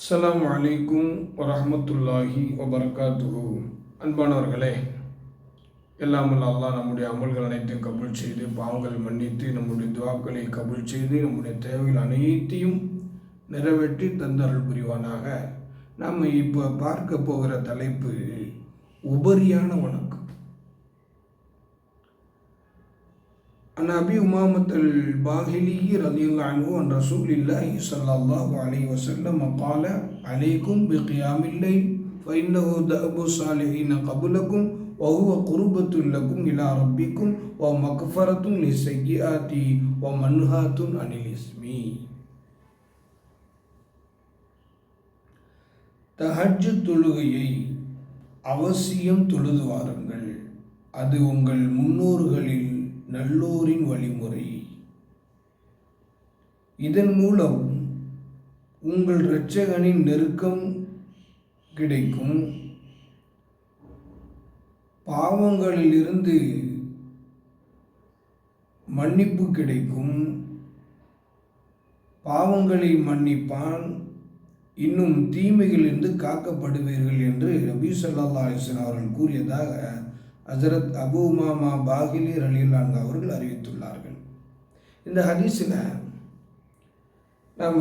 அஸ்ஸலாமு அலைக்கும் வரஹ்மத்துல்லாஹி வபரகாத்துஹு. அன்பானவர்களே, எல்லாம் வல்ல அல்லாஹ் நம்முடைய அமல்கள் அனைத்தையும் கபூல் செய்து, பாவங்கள் மன்னித்து, நம்முடைய துஆக்களை கபூல் செய்து, நம்முடைய தேவைகள் அனைத்தையும் நிறைவேற்றி தந்தருள் புரிவானாக. நாம் இப்போ பார்க்க போகிற தலைப்பு உபரியான வணக்கம். عن أبي أمامة الباهلي رضي الله عنه عن رسول الله صلى الله عليه وسلم قال عليكم بقيام الليل فإنه دأب الصالحين قبلكم وهو قربة لكم إلى ربكم ومغفرة للسيئات ومنهاة عن الإثم. தஹஜ்ஜுத் தொழுகையை அவசியம் தொழுது வாருங்கள், அது உங்கள் முன்னோர்களில் நல்லோரின் வழிமுறை. இதன் மூலம் உங்கள் இரட்சகனின் நெருக்கம் கிடைக்கும், பாவங்களிலிருந்து மன்னிப்பு கிடைக்கும், பாவங்களை மன்னிப்பான், இன்னும் தீமைகளிலிருந்து காக்கப்படுவீர்கள் என்று நபி ஸல்லல்லாஹு அலைஹி வஸல்லம் அவர்கள் கூறியதாக ஹஜ்ரத் அபூ உமாமா பாஹிலி ரலியல்லாஹு அன்ஹு அவர்கள் அறிவித்துள்ளார்கள். இந்த ஹதீஸில் நம்ம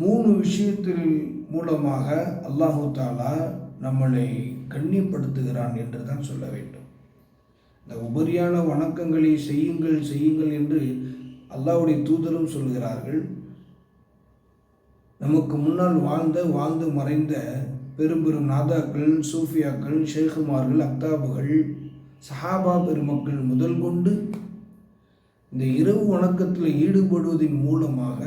3 விஷயத்தின் மூலமாக அல்லாஹு தாலா நம்மளை கண்ணியப்படுத்துகிறான் என்று தான் சொல்ல வேண்டும். இந்த உபரியான வணக்கங்களை செய்யுங்கள் செய்யுங்கள் என்று அல்லாஹ்வுடைய தூதரும் சொல்கிறார்கள். நமக்கு முன்னால் வாழ்ந்து மறைந்த பெரும் பெரும் நாதாக்கள், சூஃபியாக்கள், ஷேகுமார்கள், அக்தாபுகள், சஹாபா பெருமக்கள் முதல் கொண்டு இந்த இரவு வணக்கத்தில் ஈடுபடுவதன் மூலமாக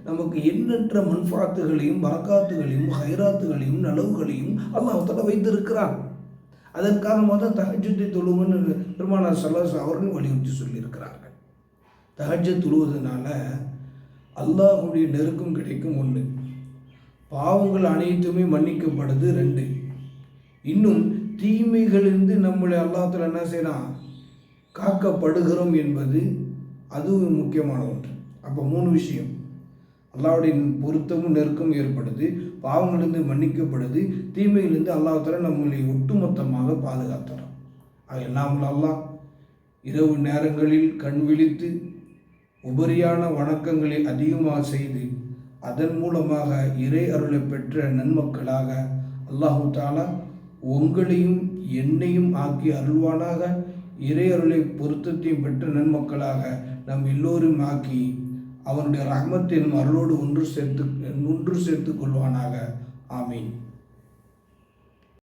நமக்கு எண்ணற்ற மன்ஃபாத்துகளையும் பரக்காத்துகளையும் ஹைராத்துகளையும் நலவுகளையும் அல்லாஹ் தஆலா வைத்திருக்கிறான். அதன் காரணமாக தான் தஹஜ்ஜுத்தை தொழுவன்னு பெருமானார் ஸல்லல்லாஹு அலைஹி அவர்கள் வலியுறுத்தி சொல்லியிருக்கிறார்கள். தஹஜ்ஜத் தொழுவதனால அல்லாஹ்வுடைய நெருக்கம் கிடைக்கும் 1, பாவங்கள் அனைத்துமே மன்னிக்கப்படுது 2, இன்னும் தீமைகளிலிருந்து நம்மளை அல்லாஹ் தஆலா என்ன செய்யலாம், காக்கப்படுகிறோம் என்பது அதுவும் முக்கியமான ஒன்று. அப்போ 3 விஷயம், அல்லாஹ்வுடைய பொருத்தமும் நெருக்கமும் ஏற்படுது, பாவங்களிலிருந்து மன்னிக்கப்படுது, தீமையிலிருந்து அல்லாஹ் தஆலா நம்மளை ஒட்டுமொத்தமாக பாதுகாத்துறான். எல்லாம் அல்லாஹ் இரவு நேரங்களில் கண் விழித்து உபரியான வணக்கங்களை அதிகமாக செய்து அதன் மூலமாக இறை அருளை பெற்ற நன்மக்களாக அல்லாஹு தஆலா உங்களையும் என்னையும் ஆக்கி அருள்வானாக. இறை அருளை பொருத்தத்தையும் பெற்ற நன்மக்களாக நம் எல்லோரும் ஆக்கி அவனுடைய ரஹ்மத்தின் அருளோடு ஒன்று சேர்த்து கொள்வானாக. ஆமீன்.